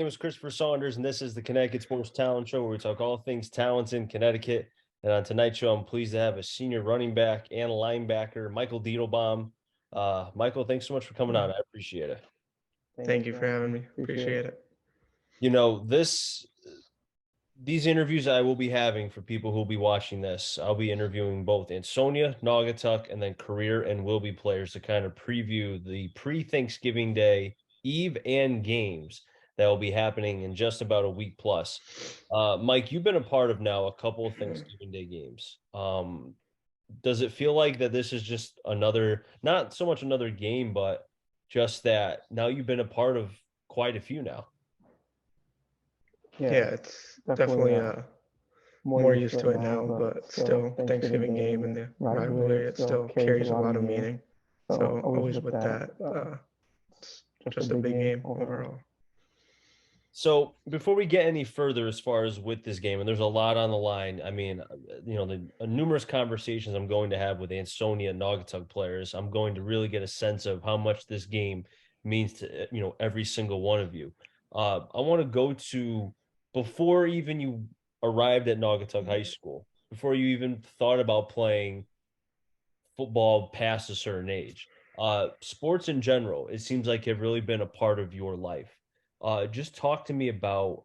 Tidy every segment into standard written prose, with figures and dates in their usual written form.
name is Christopher Saunders, and this is the Connecticut Sports Talent Show, where we talk all things talents in Connecticut. And on tonight's show, I'm pleased to have a senior running back and linebacker, Michael Deitelbaum. Michael, thanks so much for coming on. I appreciate it. Thank you for having me. Appreciate it. You know, these interviews I will be having for people who will be watching this, I'll be interviewing both Ansonia, Naugatuck, and then career and will be players to kind of preview the pre-Thanksgiving Day Eve and games that will be happening in just about a week plus. Mike, you've been a part of now a couple of Thanksgiving Day games. Does it feel like that this is just another, not so much another game, but just that now you've been a part of quite a few now? Yeah, it's definitely more used to it now, but still Thanksgiving game and the rivalry, it still carries a lot of meaning. So always with that, it's just a big game overall. So before we get any further, as far as with this game, and there's a lot on the line. I mean, the numerous conversations I'm going to have with Ansonia and Naugatuck players, I'm going to really get a sense of how much this game means to every single one of you. I want to go to before even you arrived at Naugatuck High School, before you even thought about playing football past a certain age. Sports in general, it seems like have really been a part of your life. Just talk to me about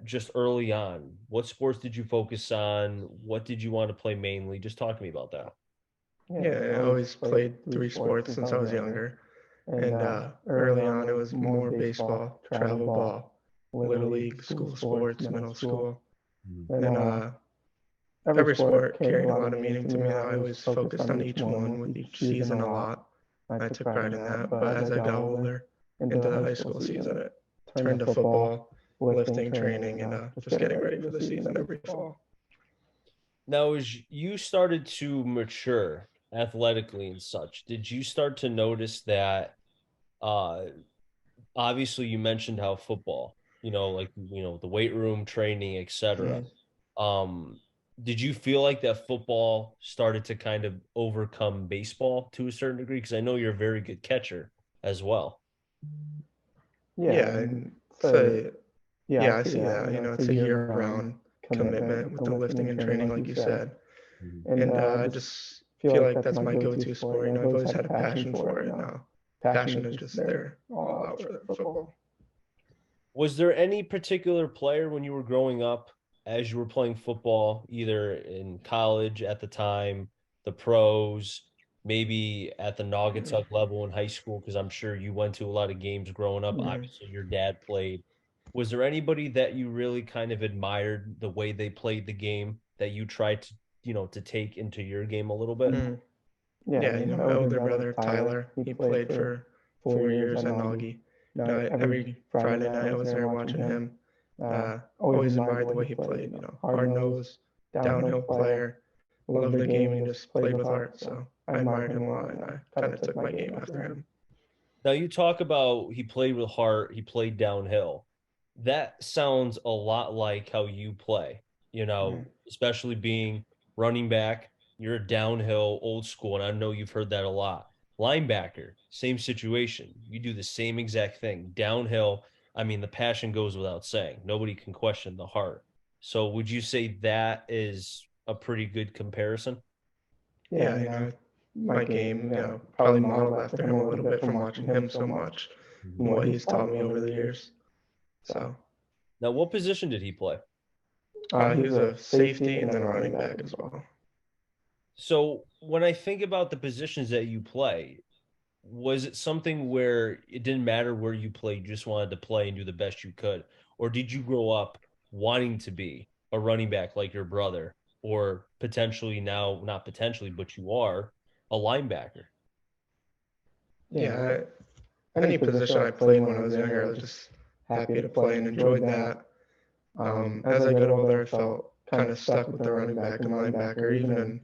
just early on. What sports did you focus on? What did you want to play mainly? Just talk to me about that. Yeah, I always played three sports since I was younger. And early on, it was more baseball, travel ball, little league, school sports, middle school. And every sport carried a lot of meaning to me. I always focused on each one with each season a lot. I took pride in that. But as I got older into the high school season, it turned to football, lifting, training, and just getting ready for the season every fall. Now, as you started to mature athletically and such, did you start to notice that uh obviously you mentioned how football, like the weight room training, etc. Mhm. Um, did you feel like that football started to kind of overcome baseball to a certain degree? Because I know you're a very good catcher as well. Yeah, and so yeah, I see that. It's a year-round commitment with the lifting and training, like you said. Mhm. And I just feel like that's my go-to sport. I've always had a passion for it. Now, passion is just there all out for football. Was there any particular player when you were growing up, as you were playing football, either in college at the time, the pros, maybe at the Naugatuck level in high school? Because I'm sure you went to a lot of games growing up. Mhm. Obviously, your dad played. Was there anybody that you really kind of admired the way they played the game that you tried to, to take into your game a little bit? Mhm. Yeah, my older brother Tyler, he played for 4 years at Naugy. Every Friday night I was there watching him. Always admired the way he played. Hard nosed, downhill player, loved the game and he just played with heart. So I admired him a lot, and I kind of took my game after him. Now you talk about he played with heart, he played downhill. That sounds a lot like how you play, Mhm. especially being running back. You're a downhill old school, and I know you've heard that a lot. Linebacker, same situation. You do the same exact thing. Downhill, I mean, the passion goes without saying. Nobody can question the heart. So would you say that is a pretty good comparison? Yeah, my game, probably modeled after him a little bit from watching him so much and Mhm. what he's taught me over the years. So Now, what position did he play? he was a safety and then a running back as well. So when I think about the positions that you play, was it something where it didn't matter where you played, you just wanted to play and do the best you could? Or did you grow up wanting to be a running back like your brother, or potentially now, not potentially, but you are a linebacker? Yeah, any position I played when I was younger, I was just happy to play and enjoyed that. As I got older, I felt kind of stuck with the running back and linebacker, even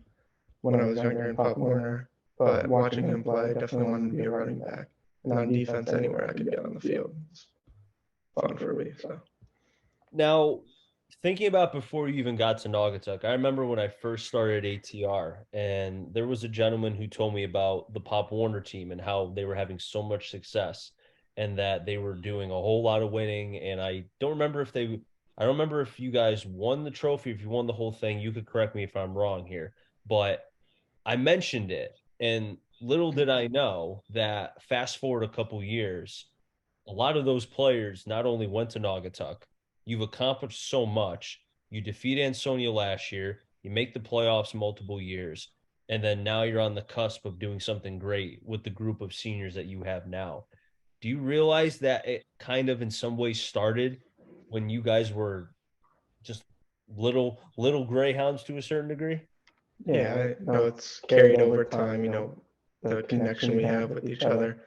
when I was younger in Pop Warner. But watching him play, I definitely wanted to be a running back. And on defense, anywhere I could get on the field. It's fun for me. So, Now, thinking about before you even got to Naugatuck, I remember when I first started ATR, and there was a gentleman who told me about the Pop Warner team and how they were having so much success. and that they were doing a whole lot of winning. And I don't remember if you guys won the trophy, if you won the whole thing. You could correct me if I'm wrong here, but I mentioned it, and little did I know that fast forward a couple years, a lot of those players not only went to Naugatuck, you've accomplished so much. You defeat Ansonia last year, you make the playoffs multiple years, and then now you're on the cusp of doing something great with the group of seniors that you have now. Do you realize that it kind of in some ways started when you guys were just little greyhounds to a certain degree? Yeah, I know it's carried over time, the connection we have with each other.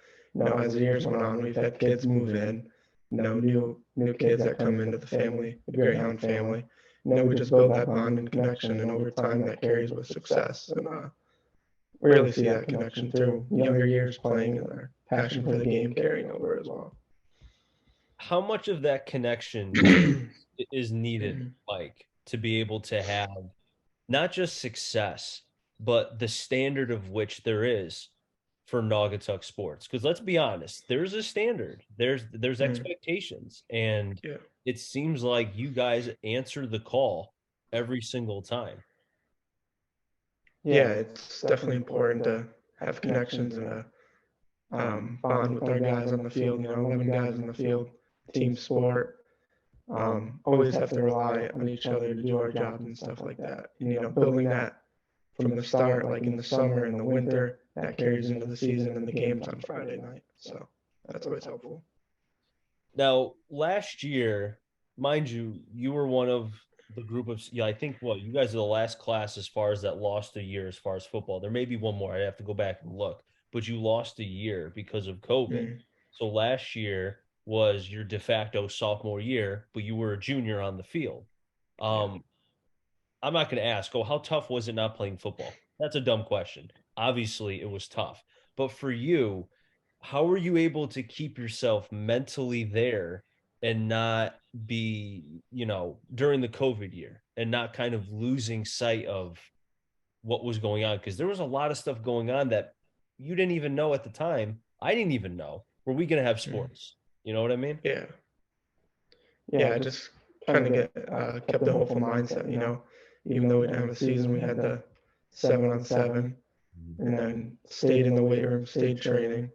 As the years went on, we've had kids move in, new kids that come into the family, the Greyhound family. We just build that bond and connection, and over time that carries with success. And we really see that connection through younger years playing and their passion for the game carrying over as well. How much of that connection do is needed, Mike, to be able to have not just success, but the standard of which there is for Naugatuck sports? Because let's be honest, there's a standard. There's expectations, and Yeah. it seems like you guys answer the call every single time. Yeah, it's definitely important to have connections and bond with our guys on the field. 11 guys on the field, team sport. Always have to rely on each other to do our jobs and stuff like that. And, building that from the start, like in the summer and the winter, that carries into the season and the games on Friday night. So that's always helpful. Now, last year, mind you, you were one of the group of, yeah, I think what you guys are the last class as far as that lost a year as far as football. There may be one more. I have to go back and look, but you lost a year because of COVID. Mm, So last year was your de facto sophomore year, but you were a junior on the field. yeah. Um, I'm not going to ask, oh, how tough was it not playing football? That's a dumb question. Obviously, it was tough. But for you, how were you able to keep yourself mentally there and not be, during the COVID year and not kind of losing sight of what was going on? Because there was a lot of stuff going on that you didn't even know at the time. I didn't even know. Were we going to have Mm, sports? You know what I mean? yeah. Yeah, I just trying to get kept the hopeful mindset. Even though we didn't have a season, we had the 7-on-7, and then stayed in the weight room, stayed training.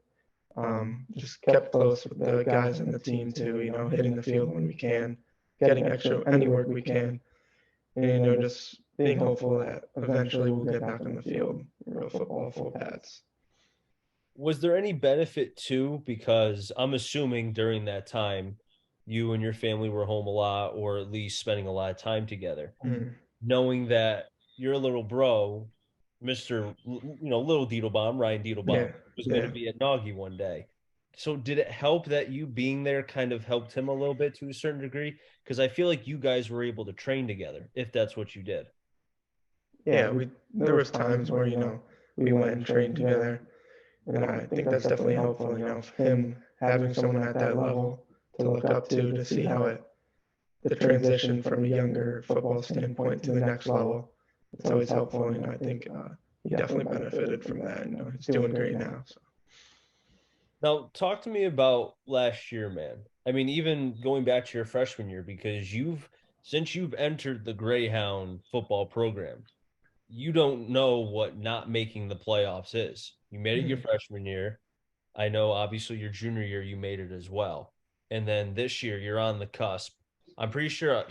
Just kept close with the guys in the team too. Hitting the field when we can, getting extra any work we can, and just being hopeful that eventually we'll get back on the field, real football, full pads. Was there any benefit too? Because I'm assuming during that time, you and your family were home a lot, or at least spending a lot of time together. Mm, Knowing that your little bro, Mr. Little Deitelbaum, Ryan Deitelbaum, yeah, was going to yeah. be at Noggy one day. So did it help that you being there kind of helped him a little bit to a certain degree? Because I feel like you guys were able to train together if that's what you did. Yeah, we there was times where we went and trained together, and I think that's definitely helpful. Him having someone at that level to look up to see how the transition from a younger football standpoint to the next level. It's always helpful, and I think he definitely benefited from that. He's doing great now. So. Now, talk to me about last year, man. I mean, even going back to your freshman year, because since you've entered the Greyhound football program, you don't know what not making the playoffs is. You made it your Mm, freshman year. I know, obviously, your junior year, you made it as well. And then this year, you're on the cusp. I'm pretty sure,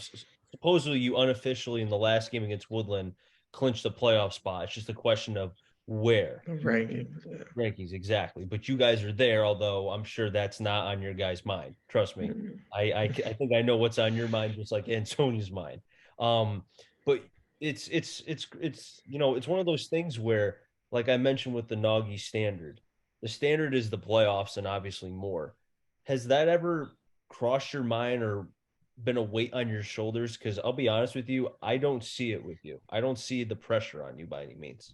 supposedly, you unofficially in the last game against Woodland clinched the playoff spot. It's just a question of where. the rankings, yeah. Rankings, exactly. But you guys are there, although I'm sure that's not on your guys' mind. Trust me. Mm, I think I know what's on your mind, just like Antonia's mind. But it's one of those things where, like I mentioned with the Noggy standard, the standard is the playoffs and obviously more. Has that ever crossed your mind or been a weight on your shoulders? Because I'll be honest with you, I don't see it with you. I don't see the pressure on you by any means.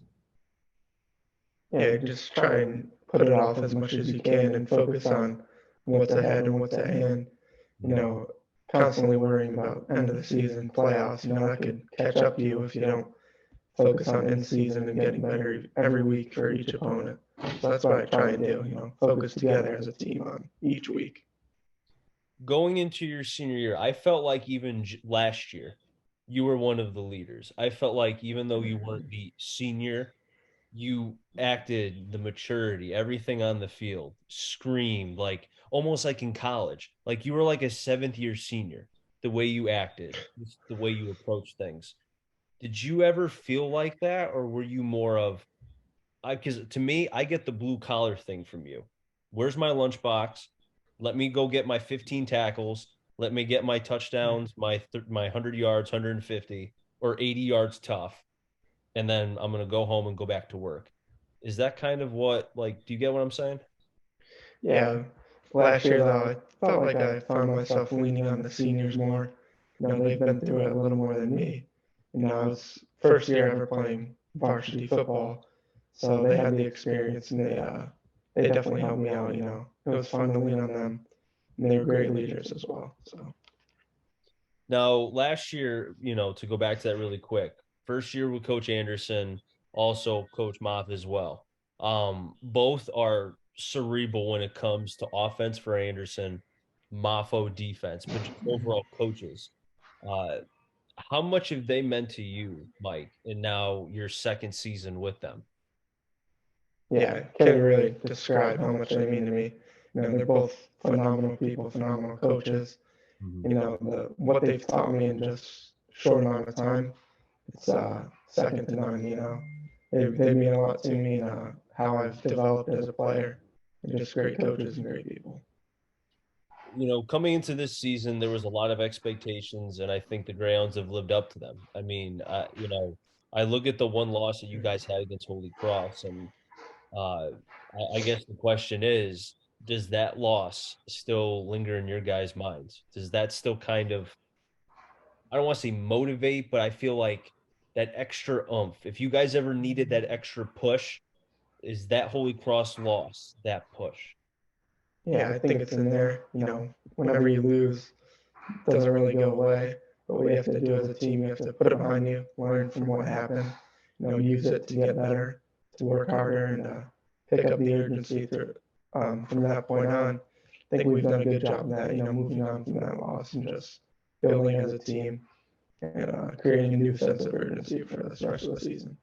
yeah, just try and put it off as much as you can and focus on what's ahead and what's at hand. You know, Constantly worrying about end of the season playoffs. That could catch up to you if you don't focus on in season and getting better every week for each opponent. So that's what I try and do, focus together as a team on each week. Going into your senior year, I felt like even last year, you were one of the leaders. I felt like even though you weren't the senior, you acted the maturity, everything on the field, screamed like almost like in college. Like you were like a seventh year senior, the way you acted, just the way you approached things. Did you ever feel like that, or were you more of because to me, I get the blue collar thing from you. Where's my lunchbox? Let me go get my 15 tackles. Let me get my touchdowns, my 100 yards, 150 or 80 yards tough, and then I'm gonna go home and go back to work. Is that kind of what like? Do you get what I'm saying? Yeah, last year though, I felt like I found myself leaning on the seniors more. They've been through it a little more than me. I was first year ever playing varsity football, so they had the experience and they definitely helped me out. It was fun to lean on them, and they were great leaders as well. So Now, last year, to go back to that really quick, first year with Coach Anderson, also Coach Moff as well. Both are cerebral when it comes to offense for Anderson, Moffo defense, but just overall coaches. Uh, how much have they meant to you, Mike, and now your second season with them? yeah, I can't really describe how much they mean to me. They're both phenomenal people, phenomenal coaches. Mhm. What they've taught me in just short amount of time, it's second to none. They mean a lot to me and how I've developed as a player. They're just great coaches and great people. Coming into this season, there was a lot of expectations, and I think the Greyhounds have lived up to them. I mean, I look at the one loss that you guys had against Holy Cross, and uh, I guess the question is, does that loss still linger in your guys' minds? Does that still kind of, I don't want to say motivate, but I feel like that extra oomph, if you guys ever needed that extra push, is that Holy Cross loss that push? Yeah, I think it's in there. Whenever you lose, it doesn't really go away. But what you have to do as a team, you have to put it behind you, learn from what happened, use it to get better, to work harder, and pick up the urgency from that point on. I think we've done a good job of that, moving on from that loss and just building as a team and creating a new sense of urgency for the rest of the season.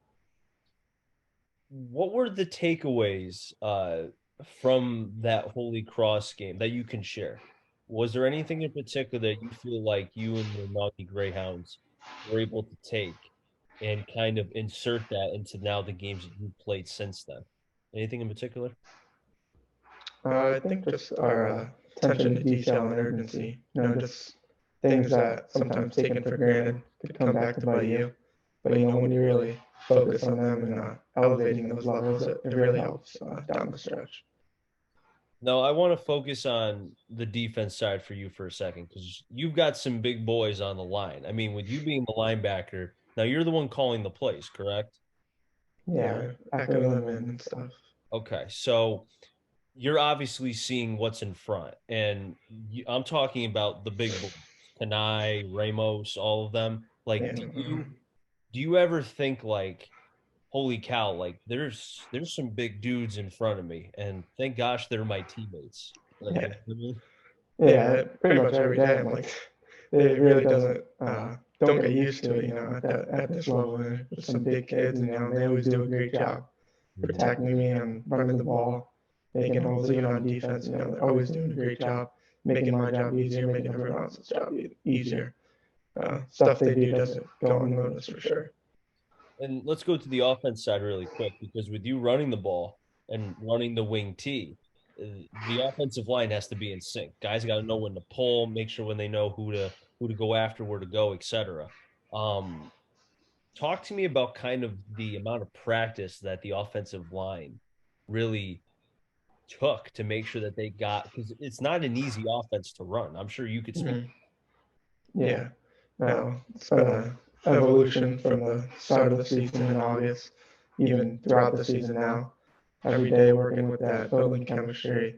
What were the takeaways from that Holy Cross game that you can share? Was there anything in particular that you feel like you and your Naughty Greyhounds were able to take and kind of insert that into now the games that you've played since then? Anything in particular? I think just our attention to detail and urgency, just things that sometimes taken for granted could come back to bite you. But when you really focus on them and elevating those levels, it really helps down the stretch. No, I want to focus on the defense side for you for a second because you've got some big boys on the line. I mean, with you being the linebacker, now you're the one calling the plays, correct? Yeah, echo them in and stuff. Okay, so you're obviously seeing what's in front, and I'm talking about the big boys, Kanai, Ramos, all of them. Like, And do you ever think like, holy cow, like there's some big dudes in front of me, and thank gosh they're my teammates. Like, yeah, you know what I mean? yeah, pretty much every day. I'm like, it really doesn't. Don't get used to it, at this level. There's some big kids, and they always do a great job Mhm. protecting me and running the ball, making holes even on defense. They're always doing a great job, making my job easier, making everyone else's job easier. Stuff they do doesn't go unnoticed for sure. And let's go to the offense side really quick because with you running the ball and running the wing T, the offensive line has to be in sync. Guys got to know when to pull, make sure when they know who to go after, where to go, etc. Um, talk to me about kind of the amount of practice that the offensive line really took to make sure that they got because it's not an easy offense to run. I'm sure you could speak. Mm-hmm. Yeah. No, it's been a evolution from the start of the season in August, even throughout the season now. Every day working with that, building chemistry,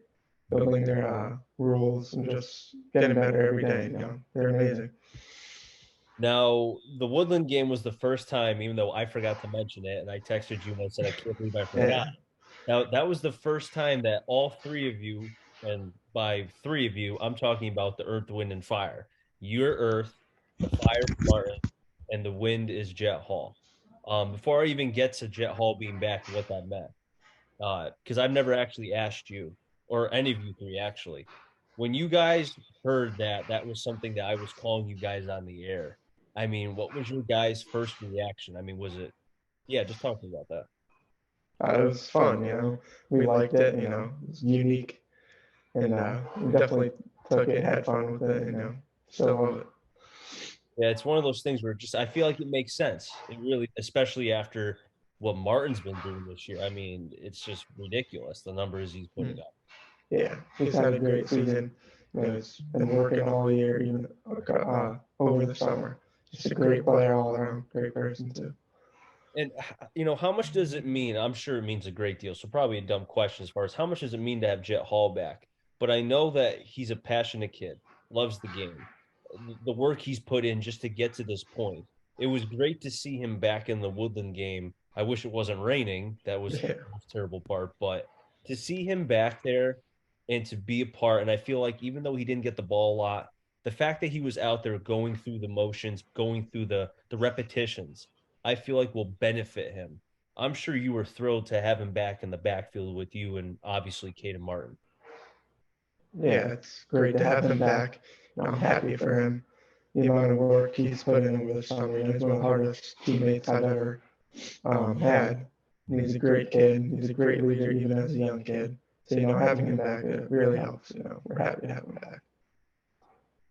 building their rules, and just getting better every day. They're amazing. Now, the Woodland game was the first time, even though I forgot to mention it, and I texted you and I said I can't believe I forgot. Yeah. Now, that was the first time that all three of you, and by three of you, I'm talking about the Earth, Wind, and Fire. You're Earth, the Fire is Martin, and the Wind is Jet Hall. Before I even get to Jet Hall being back and what that meant, because I've never actually asked you, or any of you three actually, when you guys heard that that was something that I was calling you guys on the air. I mean, what was your guys' first reaction? I mean, was it, yeah, just talk to me about that. It was fun, We liked it, it was unique, and we definitely took it, had fun with it, still love it. Yeah, it's one of those things where just I feel like it makes sense. It really, especially after what Martin's been doing this year. I mean, it's just ridiculous the numbers he's putting Mm. up. Yeah, he's had a great season. He's been working all year, even over the summer. Just a great player all around, great person too. And how much does it mean? I'm sure it means a great deal. So probably a dumb question as far as how much does it mean to have Jet Hall back? But I know that he's a passionate kid, loves the game, the work he's put in just to get to this point. It was great to see him back in the Woodland game. I wish it wasn't raining. That was Yeah, the most terrible part. But to see him back there and to be a part, and I feel like even though he didn't get the ball a lot, the fact that he was out there going through the motions, going through the repetitions, I feel like will benefit him. I'm sure you were thrilled to have him back in the backfield with you and obviously Caden Martin. yeah, it's great to have him back. I'm happy for him. The amount of work he's put in over the summer, he's one of the hardest teammates I've ever had. And he's a great kid. He's a great leader, even as a young kid. So, having him back, it really helps. We're happy to have him back.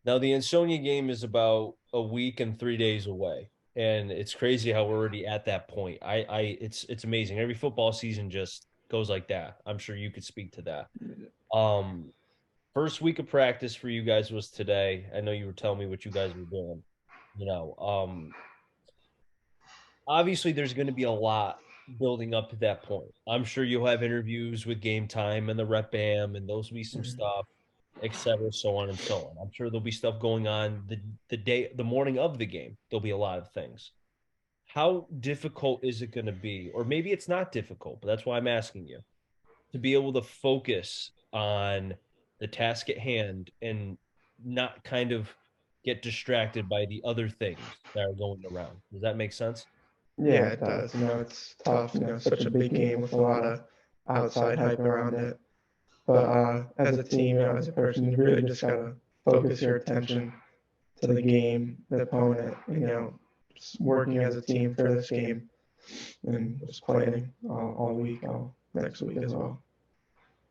Now the Ansonia game is about a week and 3 days away. And it's crazy how we're already at that point. It's amazing. Every football season just goes like that. I'm sure you could speak to that. Um, First week of practice for you guys was today. I know you were telling me what you guys were doing. You know, um, Obviously there's going to be a lot building up to that point. I'm sure you'll have interviews with Game Time and the Rep Bam, and those will be some Mhm. stuff, et cetera, so on and so on. I'm sure there'll be stuff going on the morning of the game. There'll be a lot of things. How difficult is it going to be? Or maybe it's not difficult, but that's why I'm asking you to be able to focus on the task at hand and not kind of get distracted by the other things that are going around. Does that make sense? Yeah, it does. It's tough. Such a big game with a lot of outside hype around it. But as a team, as a person, you really just gotta focus your attention to the game, the opponent, just working as a team for this game, and just planning all week, all next week as well.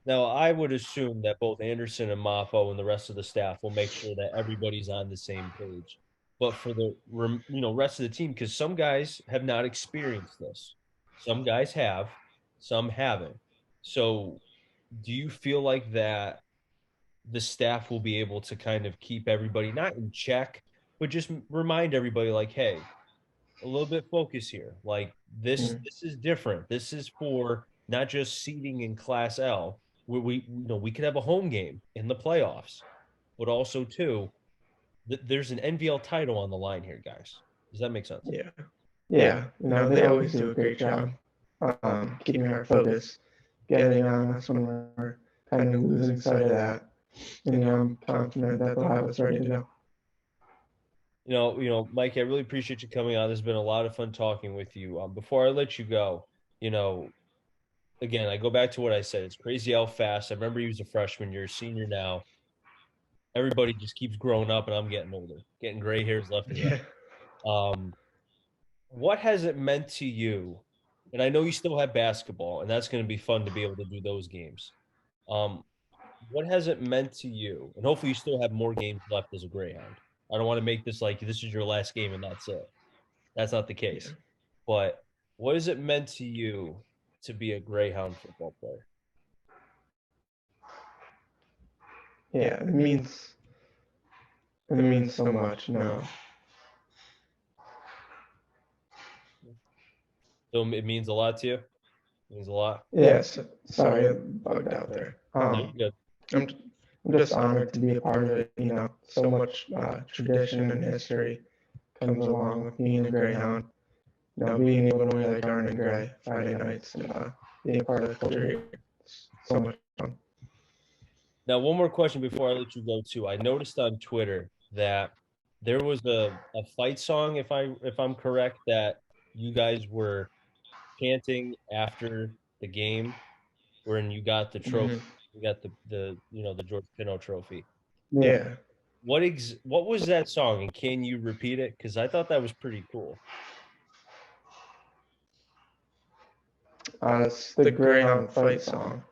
Now, I would assume that both Anderson and Maffo and the rest of the staff will make sure that everybody's on the same page. But for the rest of the team, because some guys have not experienced this, some guys have, some haven't. So, do you feel like that the staff will be able to kind of keep everybody not in check, but just remind everybody, like, hey, a little bit focus here. Like this, Mm. this is different. This is for not just seeding in Class L, where we could have a home game in the playoffs, but also too, there's an NVL title on the line here, guys. Does that make sense? Yeah, yeah. They always do a great job keeping our focus, getting on us when we're kind of losing sight of that. And I'm confident that they'll have us ready to go. Mike, I really appreciate you coming on. There's been a lot of fun talking with you. Before I let you go, you know, again, I go back to what I said. It's crazy how fast. I remember you was a freshman. You're a senior now. Everybody just keeps growing up, and I'm getting older, getting gray hairs left and right. Yeah. Um, what has it meant to you? And I know you still have basketball, and that's going to be fun to be able to do those games. Um, what has it meant to you? And hopefully, you still have more games left as a Greyhound. I don't want to make this like this is your last game and that's it. That's not the Yeah. case. But what has it meant to you to be a Greyhound football player? Yeah, it means so much. So it means a lot to you. It means a lot. Yes, sorry, I bugged out there. No, you're good. I'm I'm just honored to be a part of it. So much tradition and history comes along with being a Greyhound. Being able to wear that garnet gray Friday nights and being part of the culture here. It's so much fun. Now, one more question before I let you go too. I noticed on Twitter that there was a fight song, if I'm correct, that you guys were chanting after the game when you got the trophy. You got the George Pinot trophy. Yeah. What was that song, and can you repeat it? Because I thought that was pretty cool. It's the Greyhound fight song.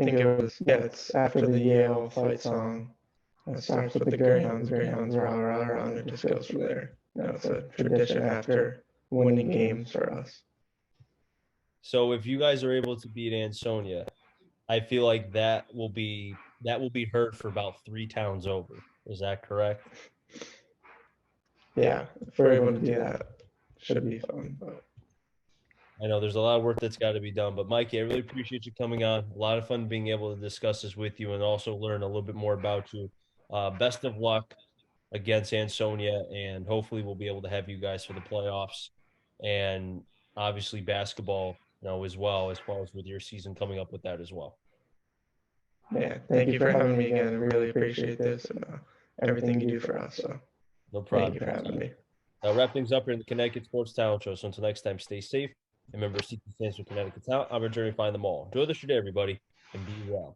I think it was, it's after the Yale fight song. It starts with the Greyhounds, rah, rah, rah, and it just goes from there. It's a tradition after winning games for us. So if you guys are able to beat Ansonia, I feel like that will be heard for about 3 towns over. Is that correct? Yeah, if we're able to do that, should be fun. But I know there's a lot of work that's got to be done, but Mikey, I really appreciate you coming on. A lot of fun being able to discuss this with you and also learn a little bit more about you. Best of luck against Ansonia, and hopefully we'll be able to have you guys for the playoffs and obviously basketball, as well as far as with your season coming up with that as well. yeah, thank you for having me again. I really appreciate this and everything you do for us. So No problem. thank you for having me. I'll wrap things up here in the Connecticut Sports Talent Show. So until next time, stay safe. And remember, CT stands for Connecticut Talent. I'm a journey to find them all. Enjoy the rest of your day, everybody, and be well.